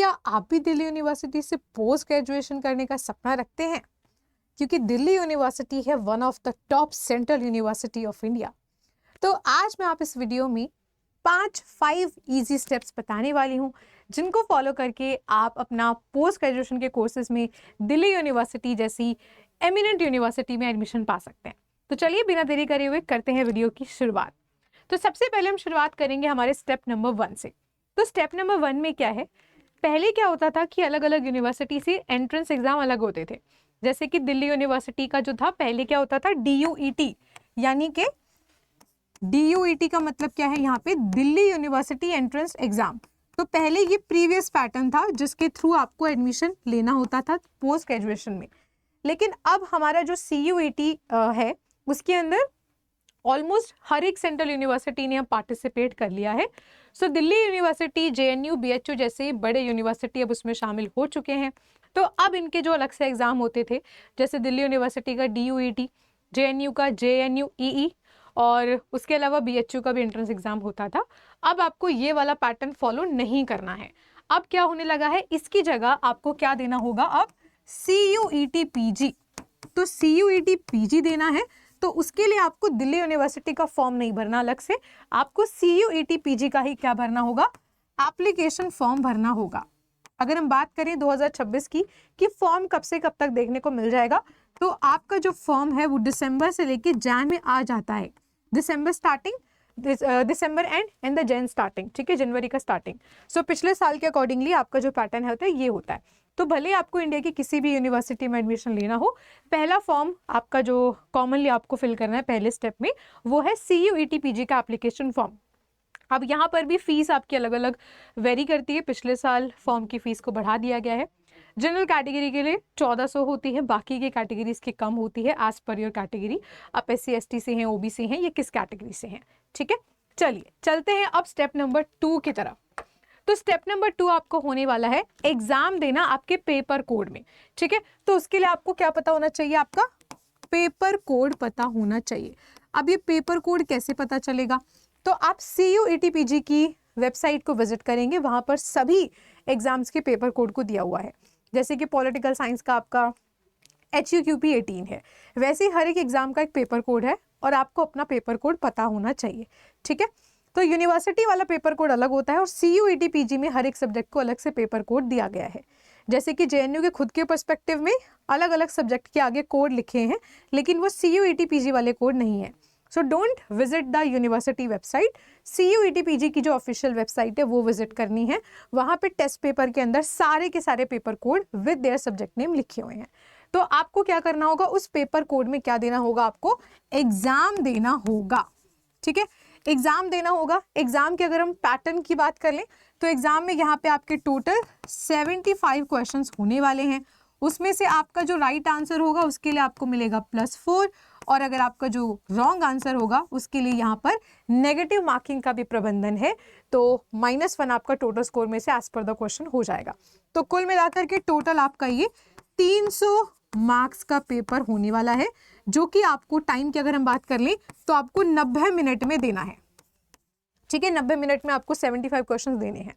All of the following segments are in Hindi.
क्या आप भी दिल्ली यूनिवर्सिटी से पोस्ट ग्रेजुएशन करने का सपना रखते हैं? क्योंकि दिल्ली यूनिवर्सिटी है one of the top central university of India. तो आज मैं आप इस वीडियो में 5 इजी स्टेप्स बताने वाली हूँ, जिनको फॉलो करके आप अपना पोस्ट ग्रेजुएशन के कोर्सेज में दिल्ली यूनिवर्सिटी जैसी एमिनेंट यूनिवर्सिटी में एडमिशन पा सकते हैं। तो चलिए बिना देरी करे हुए करते हैं वीडियो की शुरुआत। तो सबसे पहले हम शुरुआत करेंगे हमारे स्टेप नंबर 1 से। तो स्टेप नंबर 1 में क्या है, पहले क्या होता था कि अलग अलग यूनिवर्सिटी से एंट्रेंस एग्जाम अलग होते थे। जैसे कि दिल्ली यूनिवर्सिटी का जो था पहले क्या होता था, DUET, यानी कि DUET का मतलब क्या है, यहाँ पे दिल्ली यूनिवर्सिटी एंट्रेंस एग्जाम। तो पहले ये प्रीवियस पैटर्न था जिसके थ्रू आपको एडमिशन लेना होता था पोस्ट ग्रेजुएशन में। लेकिन अब हमारा जो CUET है उसके अंदर ऑलमोस्ट हर एक सेंट्रल यूनिवर्सिटी ने अब पार्टिसिपेट कर लिया है। सो दिल्ली यूनिवर्सिटी, JNU, BHU जैसे बड़े यूनिवर्सिटी अब उसमें शामिल हो चुके हैं। तो अब इनके जो अलग से एग्जाम होते थे, जैसे दिल्ली यूनिवर्सिटी का DUET, JNU का JNUEE और उसके अलावा BHU का भी एंट्रेंस एग्जाम होता था, अब आपको ये वाला पैटर्न फॉलो नहीं करना है। अब क्या होने लगा है, इसकी जगह आपको क्या देना होगा, अब CUET PG। तो CUET PG देना है, तो उसके लिए आपको दिल्ली यूनिवर्सिटी का फॉर्म नहीं भरना अलग से, आपको CUET PG का ही क्या भरना होगा, एप्लीकेशन फॉर्म भरना होगा। अगर हम बात करें 2026 की कि फॉर्म कब से कब तक देखने को मिल जाएगा, तो आपका जो फॉर्म है वो दिसंबर से लेके जैन में आ जाता है। December starting, December end the Jan starting, ठीक है, जनवरी का स्टार्टिंग। सो पिछले साल के अकॉर्डिंगली आपका जो पैटर्न होता है ये होता है। तो भले आपको इंडिया की किसी भी यूनिवर्सिटी में एडमिशन लेना हो, पहला फॉर्म आपका जो कॉमनली आपको फिल करना है पहले स्टेप में, वो है CUET PG का एप्लीकेशन फॉर्म। अब यहाँ पर भी फीस आपकी अलग अलग वेरी करती है। पिछले साल फॉर्म की फीस को बढ़ा दिया गया है। जनरल कैटेगरी के लिए 1400 होती है, बाकी की कैटेगरीज की कम होती है एज पर योर कैटेगरी। आप SC ST से हैं, OBC हैं, ये किस कैटेगरी से हैं, ठीक है। चलिए चलते हैं अब स्टेप नंबर 2 की तरफ। तो स्टेप नंबर 2 आपको होने वाला है एग्जाम देना आपके पेपर कोड में, ठीक है। तो उसके लिए आपको क्या पता होना चाहिए, आपका पेपर कोड पता होना चाहिए। अब ये पेपर कोड कैसे पता चलेगा, तो आप CUET PG की वेबसाइट को विजिट करेंगे, वहां पर सभी एग्जाम्स के पेपर कोड को दिया हुआ है। जैसे कि पॉलिटिकल साइंस का आपका HUQP 18 है, वैसे ही हर एक एग्जाम का एक पेपर कोड है और आपको अपना पेपर कोड पता होना चाहिए, ठीक है। तो यूनिवर्सिटी वाला पेपर कोड अलग होता है और CUET PG में हर एक सब्जेक्ट को अलग से पेपर कोड दिया गया है। जैसे कि JNU के खुद के पर्सपेक्टिव में अलग अलग सब्जेक्ट के आगे कोड लिखे हैं, लेकिन वो CUET PG वाले कोड नहीं है। So don't visit the university website, CUET PG की जो ऑफिशियल वेबसाइट है वो विजिट करनी है। वहाँ पे टेस्ट पेपर के अंदर सारे के सारे paper code with their subject name लिखे हुए हैं। तो आपको क्या करना होगा, उस पेपर कोड में क्या देना होगा, आपको एग्जाम देना होगा, ठीक है। एग्जाम देना होगा। एग्जाम के अगर हम पैटर्न की बात कर लें, तो एग्जाम में यहाँ पे आपके टोटल 75 क्वेश्चंस होने वाले हैं। उसमें से आपका जो राइट आंसर होगा उसके लिए आपको मिलेगा +4, और अगर आपका जो रॉन्ग आंसर होगा उसके लिए यहाँ पर नेगेटिव मार्किंग का भी प्रबंधन है। तो -1 आपका टोटल स्कोर में से एज पर द क्वेश्चन हो जाएगा। तो कुल मिलाकर के टोटल आपका ये 300 मार्क्स का पेपर होने वाला है, जो कि आपको टाइम की अगर हम बात कर लें तो आपको 90 मिनट में देना है, ठीक है। 90 मिनट में आपको 75 क्वेश्चंस देने हैं।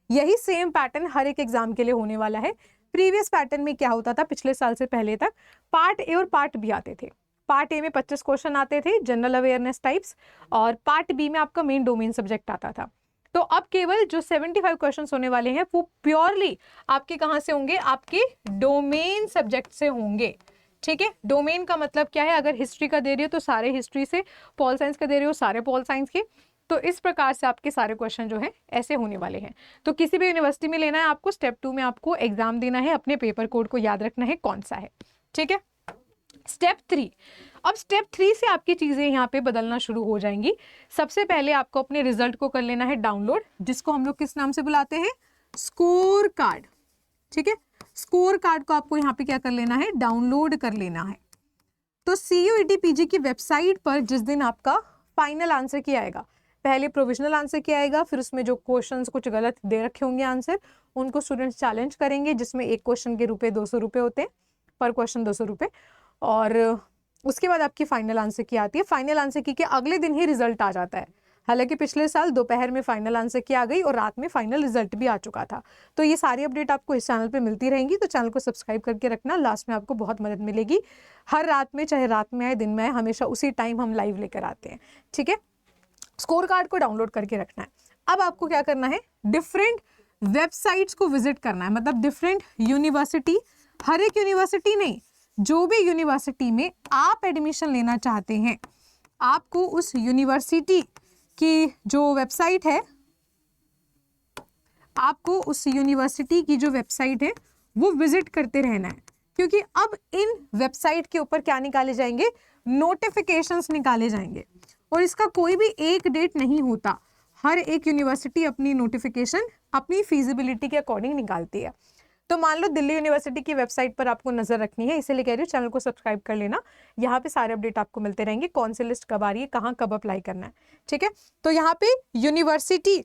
यही सेम पैटर्न हर एक एग्जाम के लिए होने वाला है। प्रीवियस पैटर्न में क्या होता था, पिछले साल से पहले तक पार्ट ए और पार्ट बी आते थे। पार्ट ए में 25 क्वेश्चन आते थे जनरल अवेयरनेस टाइप्स, और पार्ट बी में आपका मेन डोमेन सब्जेक्ट आता था। तो अब केवल जो 75 क्वेश्चंस होने वाले हैं वो प्योरली आपके कहाँ से होंगे, आपके डोमेन सब्जेक्ट से होंगे, ठीक है। डोमेन का मतलब क्या है, अगर हिस्ट्री का दे रही हो तो सारे हिस्ट्री से, पॉल साइंस का दे रही हो सारे पॉल साइंस के। तो इस प्रकार से आपके सारे क्वेश्चन जो है ऐसे होने वाले हैं। तो किसी भी यूनिवर्सिटी में लेना है आपको, स्टेप 2 में आपको एग्जाम देना है, अपने पेपर कोड को याद रखना है कौन सा है, ठीक है। स्टेप 3, अब स्टेप 3 से आपकी चीजें यहाँ पे बदलना शुरू हो जाएंगी। सबसे पहले आपको अपने रिजल्ट को कर लेना है डाउनलोड, जिसको हम लोग किस नाम से बुलाते हैं, स्कोर कार्ड, ठीक है। स्कोर कार्ड को आपको यहाँ पे क्या कर लेना है, डाउनलोड कर लेना है। तो CUET PG की वेबसाइट पर जिस दिन आपका फाइनल आंसर किया आएगा, पहले प्रोविजनल आंसर किया आएगा, फिर उसमें जो क्वेश्चंस कुछ गलत दे रखे होंगे आंसर, उनको स्टूडेंट्स चैलेंज करेंगे, जिसमें एक क्वेश्चन के रुपए 200 रुपये होते हैं, पर क्वेश्चन 200 रुपये। और उसके बाद आपकी फाइनल आंसर की आती है। फाइनल आंसर की के अगले दिन ही रिजल्ट आ जाता है। हालांकि पिछले साल दोपहर में फाइनल आंसर की आ गई और रात में फाइनल रिजल्ट भी आ चुका था। तो ये सारी अपडेट आपको इस चैनल पे मिलती रहेंगी, तो चैनल को सब्सक्राइब करके रखना, लास्ट में आपको बहुत मदद मिलेगी। हर रात में, चाहे रात में आए दिन में आए, हमेशा उसी टाइम हम लाइव लेकर आते हैं, ठीक है। स्कोर कार्ड को डाउनलोड करके रखना है। अब आपको क्या करना है, डिफरेंट वेबसाइट्स को विजिट करना है, मतलब डिफरेंट यूनिवर्सिटी, हर एक यूनिवर्सिटी नहीं, जो भी यूनिवर्सिटी में आप एडमिशन लेना चाहते हैं, आपको उस यूनिवर्सिटी की जो वेबसाइट है, आपको उस यूनिवर्सिटी की जो वेबसाइट है वो विजिट करते रहना है, क्योंकि अब इन वेबसाइट के ऊपर क्या निकाले जाएंगे, नोटिफिकेशंस निकाले जाएंगे। और इसका कोई भी एक डेट नहीं होता, हर एक यूनिवर्सिटी अपनी नोटिफिकेशन अपनी फीजिबिलिटी के अकॉर्डिंग निकालती है। तो मान लो दिल्ली यूनिवर्सिटी की वेबसाइट पर आपको नजर रखनी है, इसीलिए कह रही हूँ चैनल को सब्सक्राइब कर लेना, यहाँ पे सारे अपडेट आपको मिलते रहेंगे, कौन सी लिस्ट कब आ रही है, कहाँ कब अप्लाई करना है, ठीक है। तो यहाँ पे यूनिवर्सिटी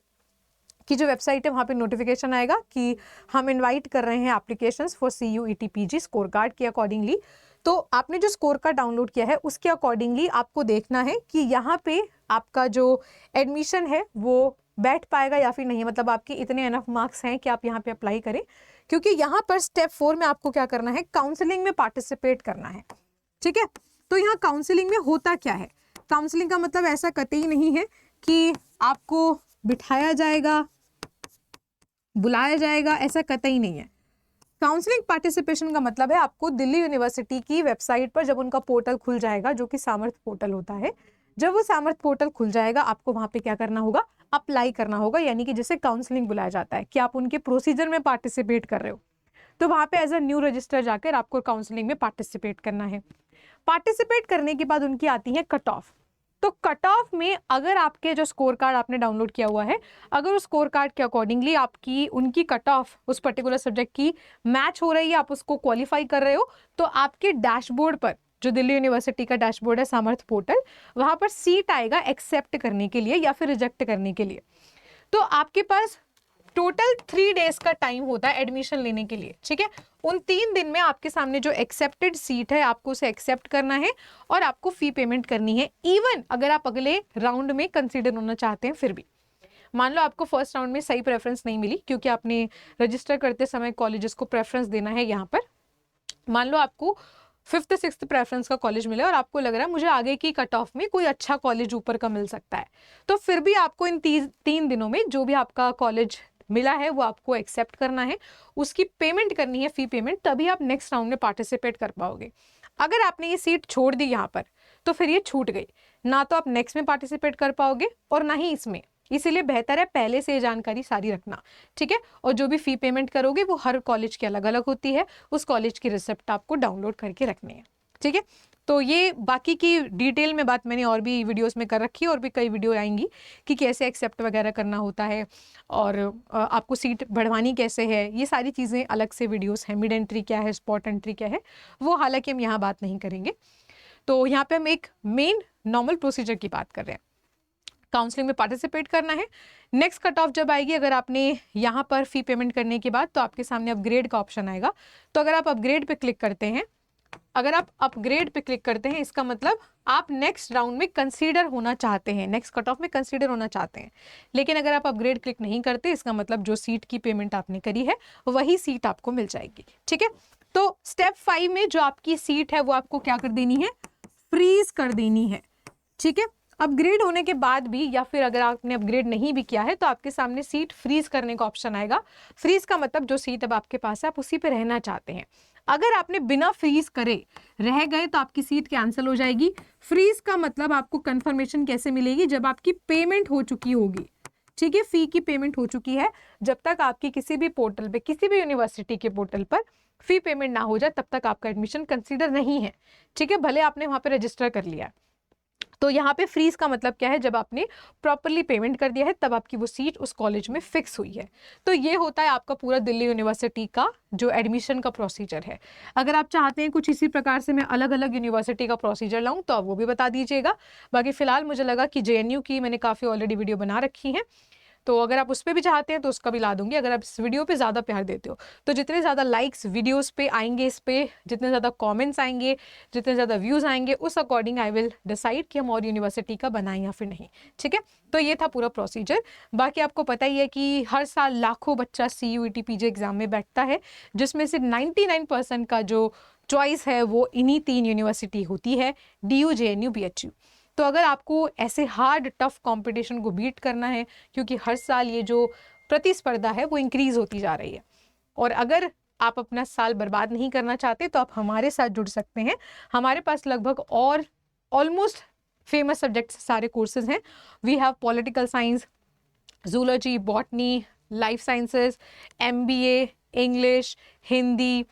की जो वेबसाइट है वहाँ पे नोटिफिकेशन आएगा कि हम इनवाइट कर रहे हैं applications for CU ETPG score card के अकॉर्डिंगली। तो आपने जो स्कोर कार्ड डाउनलोड किया है उसके अकॉर्डिंगली आपको देखना है कि यहाँ पे आपका जो एडमिशन है वो बैठ पाएगा या फिर नहीं, मतलब आपके इतने एनफ मार्क्स हैं कि आप यहाँ पे अप्लाई करें। क्योंकि यहाँ पर स्टेप 4 में आपको क्या करना है, काउंसलिंग में पार्टिसिपेट करना है, ठीक है। तो यहाँ काउंसलिंग में होता क्या है, काउंसलिंग का मतलब ऐसा कतई नहीं है कि आपको बिठाया जाएगा, बुलाया जाएगा, ऐसा कतई नहीं है। काउंसलिंग पार्टिसिपेशन का मतलब है आपको दिल्ली यूनिवर्सिटी की वेबसाइट पर जब उनका पोर्टल खुल जाएगा, जो कि सामर्थ पोर्टल होता है, जब वो सामर्थ पोर्टल खुल जाएगा आपको वहां पे क्या करना होगा, अप्लाई करना होगा, यानी कि जिसे काउंसलिंग बुलाया जाता है, कि आप उनके प्रोसीजर में पार्टिसिपेट कर रहे हो। तो वहां पे एज अ न्यू रजिस्टर जाकर आपको काउंसलिंग में पार्टिसिपेट करना है। पार्टिसिपेट करने के बाद उनकी आती है कट ऑफ। तो कट ऑफ में अगर आपके जो स्कोर कार्ड आपने डाउनलोड किया हुआ है, अगर उस स्कोर कार्ड के अकॉर्डिंगली आपकी उनकी कट ऑफ उस पर्टिकुलर सब्जेक्ट की मैच हो रही है, आप उसको क्वालिफाई कर रहे हो, तो आपके डैशबोर्ड पर, जो दिल्ली यूनिवर्सिटी का डैशबोर्ड है सामर्थ पोर्टल, वहां पर सीट आएगा एक्सेप्ट करने के लिए या फिर रिजेक्ट करने के लिए। तो आपके पास टोटल 3 डेज का टाइम होता है एडमिशन लेने के लिए, ठीक है। उन 3 दिन में आपके सामने जो एक्सेप्टेड सीट है आपको उसे एक्सेप्ट करना है और आपको फी पेमेंट करनी है। इवन अगर आप अगले राउंड में कंसीडर होना चाहते हैं फिर भी, मान लो आपको फर्स्ट राउंड में सही प्रेफरेंस नहीं मिली, क्योंकि आपने रजिस्टर करते समय कॉलेजेस को प्रेफरेंस देना है। यहाँ पर मान लो आपको 5th 6th प्रेफरेंस का कॉलेज मिला और आपको लग रहा है मुझे आगे की कट ऑफ में कोई अच्छा कॉलेज ऊपर का मिल सकता है, तो फिर भी आपको इन 3 दिनों में जो भी आपका कॉलेज मिला है वो आपको एक्सेप्ट करना है, उसकी पेमेंट करनी है, फी पेमेंट, तभी आप नेक्स्ट राउंड में पार्टिसिपेट कर पाओगे। अगर आपने ये सीट छोड़ दी यहाँ पर तो फिर ये छूट गई, ना तो आप नेक्स्ट में पार्टिसिपेट कर पाओगे और ना ही इसमें। इसीलिए बेहतर है पहले से ये जानकारी सारी रखना, ठीक है। और जो भी फी पेमेंट करोगे वो हर कॉलेज की अलग अलग होती है, उस कॉलेज की रिसिप्ट आपको डाउनलोड करके रखनी है, ठीक है। तो ये बाकी की डिटेल में बात मैंने और भी वीडियोस में कर रखी है, और भी कई वीडियो आएंगी कि कैसे एक्सेप्ट वगैरह करना होता है और आपको सीट बढ़वानी कैसे है, ये सारी चीज़ें अलग से वीडियोस हैं। मिड एंट्री क्या है, स्पॉट एंट्री क्या है, वो हालांकि हम यहाँ बात नहीं करेंगे। तो यहाँ पे हम एक मेन नॉर्मल प्रोसीजर की बात कर रहे हैं। काउंसलिंग में पार्टिसिपेट करना है। नेक्स्ट कट ऑफ जब आएगी, अगर आपने यहाँ पर फी पेमेंट करने के बाद, तो आपके सामने अपग्रेड का ऑप्शन आएगा। तो अगर आप अपग्रेड पे क्लिक करते हैं, इसका मतलब आप नेक्स्ट राउंड में कंसीडर होना चाहते हैं, नेक्स्ट कट ऑफ में कंसीडर होना चाहते हैं। लेकिन अगर आप अपग्रेड क्लिक नहीं करते, इसका मतलब जो सीट की पेमेंट आपने करी है वही सीट आपको मिल जाएगी, ठीक है। तो स्टेप 5 में जो आपकी सीट है वो आपको क्या कर देनी है, फ्रीज कर देनी है, ठीक है। अपग्रेड होने के बाद भी, या फिर अगर आपने अपग्रेड नहीं भी किया है, तो आपके सामने सीट फ्रीज करने का ऑप्शन आएगा। फ्रीज का मतलब जो सीट अब आपके पास है आप उसी पे रहना चाहते हैं। अगर आपने बिना फ्रीज करे रह गए तो आपकी सीट कैंसिल हो जाएगी। फ्रीज का मतलब आपको कंफर्मेशन कैसे मिलेगी, जब आपकी पेमेंट हो चुकी होगी, ठीक है, फी की पेमेंट हो चुकी है। जब तक आपकी किसी भी पोर्टल पे, किसी भी यूनिवर्सिटी के पोर्टल पर फी पेमेंट ना हो जाए, तब तक आपका एडमिशन कंसीडर नहीं है, ठीक है, भले आपने वहां पे रजिस्टर कर लिया। तो यहाँ पे फ्रीज का मतलब क्या है, जब आपने प्रॉपरली पेमेंट कर दिया है तब आपकी वो सीट उस कॉलेज में फिक्स हुई है। तो ये होता है आपका पूरा दिल्ली यूनिवर्सिटी का जो एडमिशन का प्रोसीजर है। अगर आप चाहते हैं कुछ इसी प्रकार से मैं अलग अलग यूनिवर्सिटी का प्रोसीजर लाऊं तो आप वो भी बता दीजिएगा। बाकी फिलहाल मुझे लगा कि JNU की मैंने काफ़ी ऑलरेडी वीडियो बना रखी है, तो अगर आप उस पर भी चाहते हैं तो उसका भी ला दूंगी, अगर आप इस वीडियो पे ज़्यादा प्यार देते हो। तो जितने ज़्यादा लाइक्स वीडियोस पे आएंगे, इस पे जितने ज़्यादा कमेंट्स आएंगे, जितने ज़्यादा व्यूज़ आएंगे, उस अकॉर्डिंग आई विल डिसाइड कि हम और यूनिवर्सिटी का बनाएं या फिर नहीं। ठीक है, तो ये था पूरा प्रोसीजर। बाकी आपको पता ही है कि हर साल लाखों बच्चा CUET PG एग्जाम में बैठता है, जिसमें से 99% का जो चॉइस है वो इन्हीं 3 यूनिवर्सिटी होती है, DU, JNU, BHU। तो अगर आपको ऐसे हार्ड टफ कंपटीशन को बीट करना है, क्योंकि हर साल ये जो प्रतिस्पर्धा है वो इंक्रीज होती जा रही है, और अगर आप अपना साल बर्बाद नहीं करना चाहते तो आप हमारे साथ जुड़ सकते हैं। हमारे पास लगभग और ऑलमोस्ट फेमस सब्जेक्ट्स सारे कोर्सेज हैं। We have political science, zoology, botany, life sciences, MBA, English, Hindi,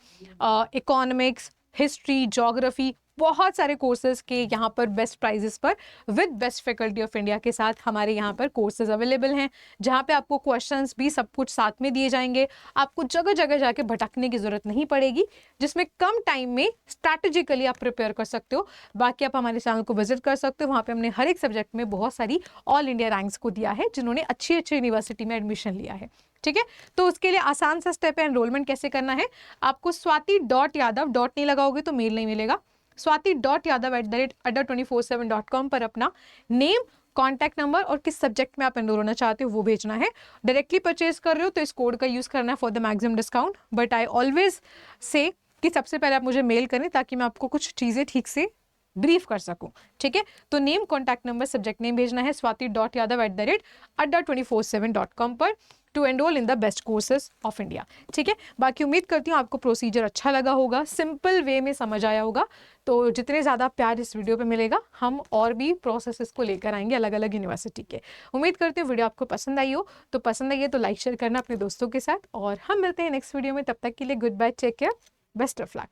economics, history, geography, बहुत सारे कोर्सेज के यहाँ पर बेस्ट प्राइजेस पर with best faculty of India के साथ हमारे यहाँ पर कोर्सेज अवेलेबल हैं, जहाँ पे आपको क्वेश्चंस भी सब कुछ साथ में दिए जाएंगे। आपको जगह जगह जाके भटकने की ज़रूरत नहीं पड़ेगी, जिसमें कम टाइम में स्ट्रैटेजिकली आप प्रिपेयर कर सकते हो। बाकी आप हमारे चैनल को विजिट कर सकते हो, वहाँ पे हमने हर एक सब्जेक्ट में बहुत सारी ऑल इंडिया रैंक्स को दिया है जिन्होंने अच्छी अच्छी यूनिवर्सिटी में एडमिशन लिया है। ठीक है, तो उसके लिए आसान सा स्टेप है, एनरोलमेंट कैसे करना है। आपको swati.yadav, डॉट नहीं लगाओगे तो मेल नहीं मिलेगा, swati.yadav@adda247.com पर अपना नेम, कॉन्टैक्ट नंबर और किस सब्जेक्ट में आप एनरोल होना चाहते हो वो भेजना है। डायरेक्टली परचेज कर रहे हो तो इस कोड का यूज़ करना है for the maximum discount, but I always say कि सबसे पहले आप मुझे मेल करें ताकि मैं आपको कुछ चीज़ें ठीक से ब्रीफ कर सकूं। ठीक है, तो name, contact number, subject name भेजना है swati.yadav@adda247.com पर to enrol in the best courses of India. ठीक है, बाकी उम्मीद करती हूँ आपको प्रोसीजर अच्छा लगा होगा, सिंपल वे में समझ आया होगा। तो जितने ज़्यादा प्यार इस वीडियो पे मिलेगा, हम और भी प्रोसेसेस को लेकर आएंगे अलग अलग यूनिवर्सिटी के। उम्मीद करती हूँ वीडियो आपको पसंद आई हो, तो पसंद आई है तो लाइक शेयर करना अपने दोस्तों के साथ, और हम मिलते हैं नेक्स्ट वीडियो में। तब तक के लिए good bye, take care, best of luck.